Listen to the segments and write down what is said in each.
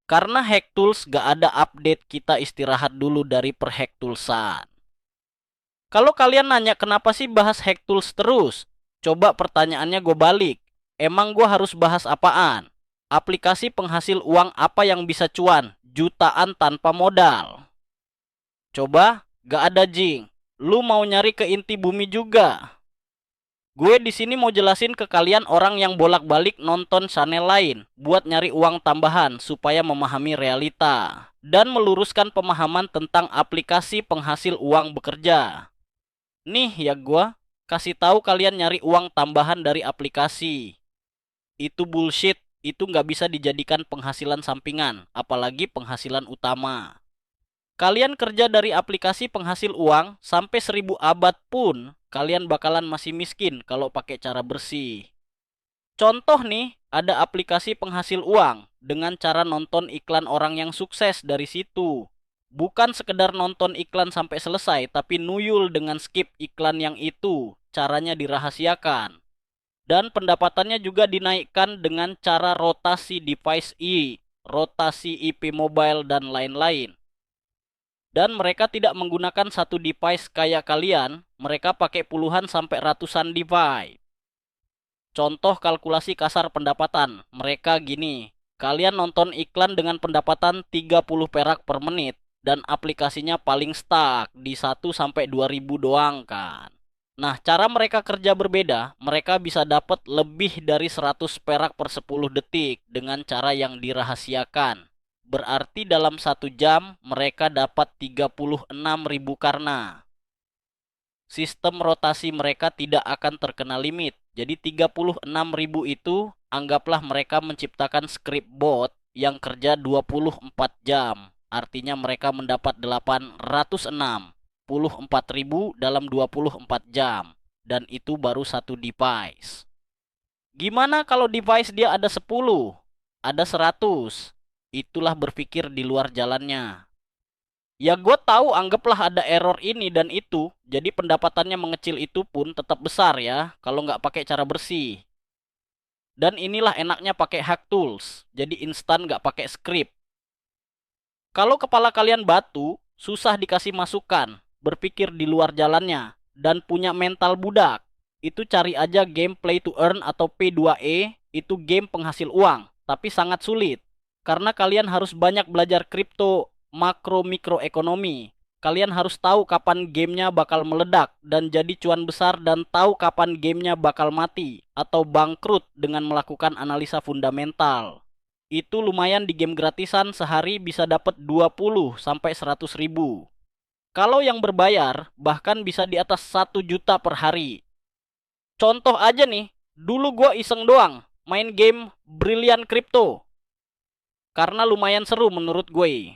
Karena Hack Tools gak ada update, kita istirahat dulu dari per Hack Toolsan. Kalau kalian nanya kenapa sih bahas Hack Tools terus? Coba pertanyaannya gue balik. Emang gue harus bahas apaan? Aplikasi penghasil uang apa yang bisa cuan jutaan tanpa modal? Coba, gak ada jing. Lu mau nyari ke inti bumi juga. Gue di sini mau jelasin ke kalian orang yang bolak-balik nonton channel lain buat nyari uang tambahan supaya memahami realita dan meluruskan pemahaman tentang aplikasi penghasil uang bekerja. Nih ya gue kasih tahu kalian nyari uang tambahan dari aplikasi. Itu bullshit, itu nggak bisa dijadikan penghasilan sampingan, apalagi penghasilan utama. Kalian kerja dari aplikasi penghasil uang sampai 1000 abad pun, kalian bakalan masih miskin kalau pakai cara bersih. Contoh nih, ada aplikasi penghasil uang dengan cara nonton iklan orang yang sukses dari situ. Bukan sekedar nonton iklan sampai selesai, tapi nuyul dengan skip iklan yang itu. Caranya dirahasiakan. Dan pendapatannya juga dinaikkan dengan cara rotasi device rotasi IP mobile, dan lain-lain. Dan mereka tidak menggunakan satu device kayak kalian, mereka pakai puluhan sampai ratusan device. Contoh kalkulasi kasar pendapatan, mereka gini. Kalian nonton iklan dengan pendapatan 30 perak per menit dan aplikasinya paling stuck di 1 sampai 2 ribu doang kan. Nah, cara mereka kerja berbeda, mereka bisa dapat lebih dari 100 perak per 10 detik dengan cara yang dirahasiakan. Berarti dalam 1 jam mereka dapat 36 ribu karena sistem rotasi mereka tidak akan terkena limit. Jadi 36 ribu itu anggaplah mereka menciptakan script bot yang kerja 24 jam. Artinya mereka mendapat 864 ribu dalam 24 jam. Dan itu baru satu device. Gimana kalau device dia ada 10, ada 100? Itulah berpikir di luar jalannya. Ya gue tahu, anggaplah ada error ini dan itu, jadi pendapatannya mengecil itu pun tetap besar ya, kalau nggak pakai cara bersih. Dan inilah enaknya pakai hack tools, jadi instan nggak pakai script. Kalau kepala kalian batu, susah dikasih masukan, berpikir di luar jalannya, dan punya mental budak, itu cari aja game Play to Earn atau P2E, itu game penghasil uang, tapi sangat sulit. Karena kalian harus banyak belajar kripto, makro mikroekonomi. Kalian harus tahu kapan gamenya bakal meledak dan jadi cuan besar, dan tahu kapan gamenya bakal mati atau bangkrut dengan melakukan analisa fundamental. Itu lumayan, di game gratisan sehari bisa dapat 20 sampai 100 ribu. Kalau yang berbayar bahkan bisa di atas 1 juta per hari. Contoh aja nih, dulu gua iseng doang main game Brilliant Crypto karena lumayan seru menurut gue.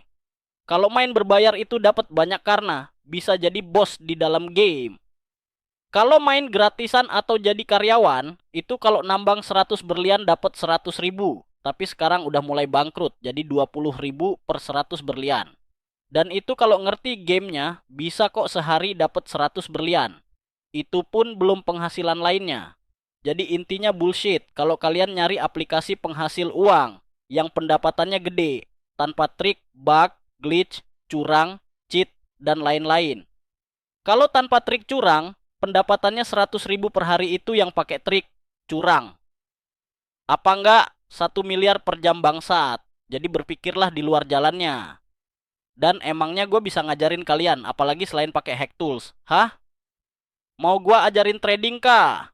Kalau main berbayar itu dapat banyak karena bisa jadi bos di dalam game. Kalau main gratisan atau jadi karyawan, itu kalau nambang 100 berlian dapat 100 ribu. Tapi sekarang udah mulai bangkrut, jadi 20 ribu per 100 berlian. Dan itu kalau ngerti gamenya, bisa kok sehari dapat 100 berlian. Itu pun belum penghasilan lainnya. Jadi intinya bullshit kalau kalian nyari aplikasi penghasil uang yang pendapatannya gede, tanpa trik, bug, glitch, curang, cheat, dan lain-lain. Kalau tanpa trik curang, pendapatannya 100 ribu per hari itu yang pakai trik curang. Apa enggak 1 miliar per jam bangsat. Jadi berpikirlah di luar jalannya. Dan emangnya gue bisa ngajarin kalian, apalagi selain pakai hack tools? Hah? Mau gue ajarin trading kah?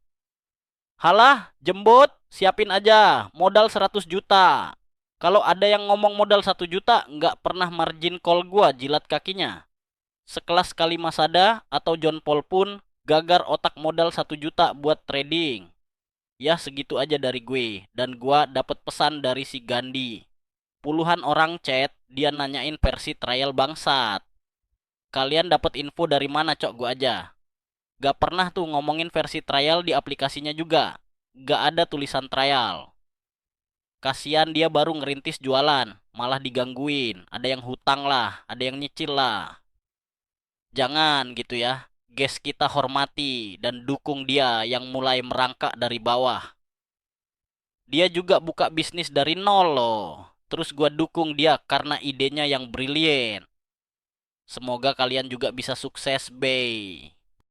Halah, jembut, siapin aja modal 100 juta. Kalau ada yang ngomong modal 1 juta, nggak pernah margin call gue jilat kakinya. Sekelas Kali Masada atau John Paul pun gagar otak modal 1 juta buat trading. Ya segitu aja dari gue. Dan gue dapet pesan dari si Gandhi. Puluhan orang chat, dia nanyain versi trial bangsat. Kalian dapat info dari mana, cok? Gue aja gak pernah tuh ngomongin versi trial di aplikasinya juga. Gak ada tulisan trial. Kasian dia baru ngerintis jualan, malah digangguin. Ada yang hutang lah, ada yang nyicil lah. Jangan gitu ya. Guys, kita hormati dan dukung dia yang mulai merangkak dari bawah. Dia juga buka bisnis dari nol loh. Terus gua dukung dia karena idenya yang brilian. Semoga kalian juga bisa sukses, Bay.